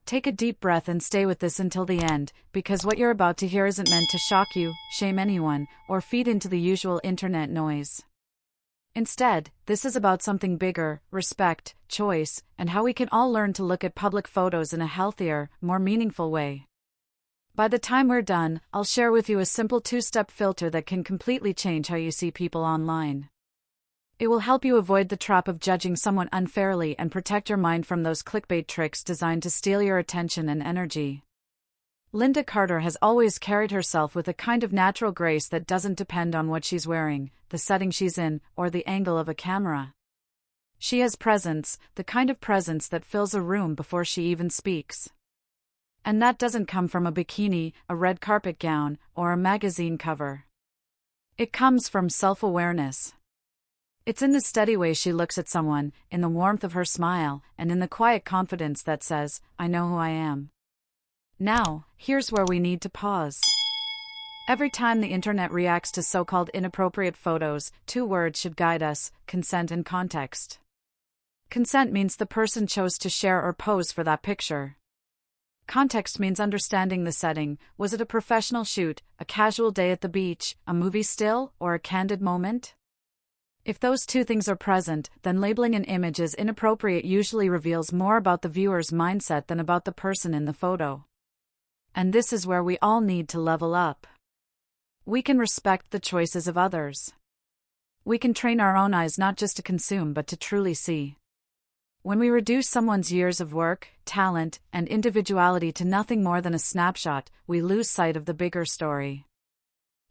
Take a deep breath and stay with this until the end, because what you're about to hear isn't meant to shock you, shame anyone, or feed into the usual internet noise. Instead, this is about something bigger: respect, choice, and how we can all learn to look at public photos in a healthier, more meaningful way. By the time we're done, I'll share with you a simple 2-step filter that can completely change how you see people online. It will help you avoid the trap of judging someone unfairly and protect your mind from those clickbait tricks designed to steal your attention and energy. Lynda Carter has always carried herself with a kind of natural grace that doesn't depend on what she's wearing, the setting she's in, or the angle of a camera. She has presence, the kind of presence that fills a room before she even speaks. And that doesn't come from a bikini, a red carpet gown, or a magazine cover. It comes from self-awareness. It's in the steady way she looks at someone, in the warmth of her smile, and in the quiet confidence that says, "I know who I am." Now, here's where we need to pause. Every time the internet reacts to so-called inappropriate photos, 2 words should guide us: consent and context. Consent means the person chose to share or pose for that picture. Context means understanding the setting. Was it a professional shoot, a casual day at the beach, a movie still, or a candid moment? If those 2 things are present, then labeling an image as inappropriate usually reveals more about the viewer's mindset than about the person in the photo. And this is where we all need to level up. We can respect the choices of others. We can train our own eyes not just to consume but to truly see. When we reduce someone's years of work, talent, and individuality to nothing more than a snapshot, we lose sight of the bigger story.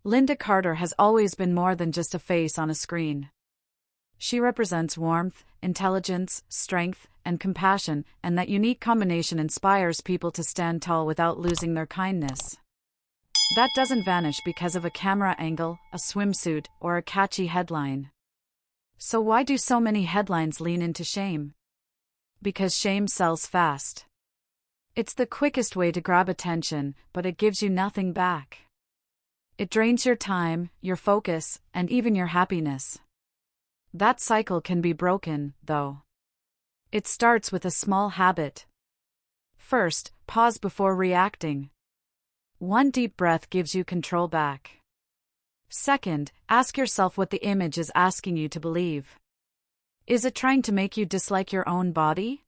Lynda Carter has always been more than just a face on a screen. She represents warmth, intelligence, strength, and compassion, and that unique combination inspires people to stand tall without losing their kindness. That doesn't vanish because of a camera angle, a swimsuit, or a catchy headline. So why do so many headlines lean into shame? Because shame sells fast. It's the quickest way to grab attention, but it gives you nothing back. It drains your time, your focus, and even your happiness. That cycle can be broken, though. It starts with a small habit. First, pause before reacting. 1 deep breath gives you control back. Second, ask yourself what the image is asking you to believe. Is it trying to make you dislike your own body?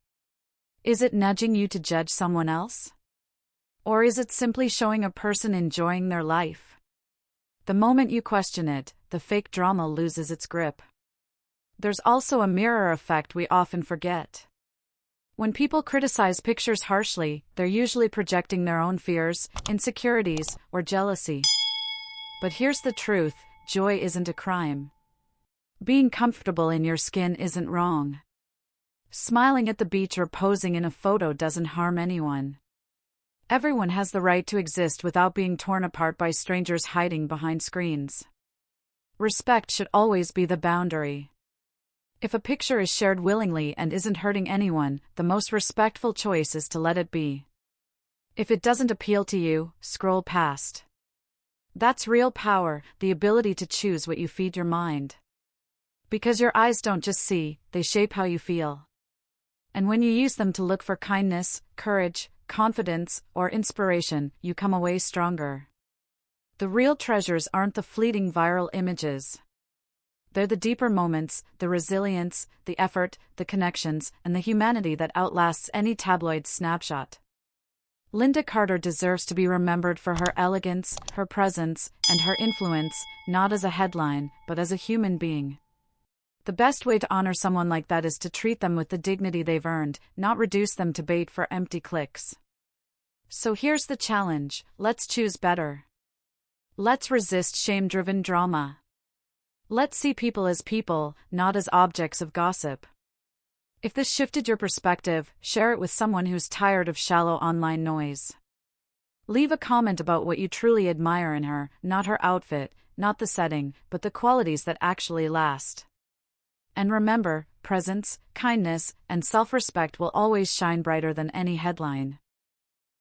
Is it nudging you to judge someone else? Or is it simply showing a person enjoying their life? The moment you question it, the fake drama loses its grip. There's also a mirror effect we often forget. When people criticize pictures harshly, they're usually projecting their own fears, insecurities, or jealousy. But here's the truth: joy isn't a crime. Being comfortable in your skin isn't wrong. Smiling at the beach or posing in a photo doesn't harm anyone. Everyone has the right to exist without being torn apart by strangers hiding behind screens. Respect should always be the boundary. If a picture is shared willingly and isn't hurting anyone, the most respectful choice is to let it be. If it doesn't appeal to you, scroll past. That's real power, the ability to choose what you feed your mind. Because your eyes don't just see, they shape how you feel. And when you use them to look for kindness, courage, confidence, or inspiration, you come away stronger. The real treasures aren't the fleeting viral images. They're the deeper moments, the resilience, the effort, the connections, and the humanity that outlasts any tabloid snapshot. Lynda Carter deserves to be remembered for her elegance, her presence, and her influence, not as a headline, but as a human being. The best way to honor someone like that is to treat them with the dignity they've earned, not reduce them to bait for empty clicks. So here's the challenge: let's choose better. Let's resist shame-driven drama. Let's see people as people, not as objects of gossip. If this shifted your perspective, share it with someone who's tired of shallow online noise. Leave a comment about what you truly admire in her, not her outfit, not the setting, but the qualities that actually last. And remember, presence, kindness, and self-respect will always shine brighter than any headline.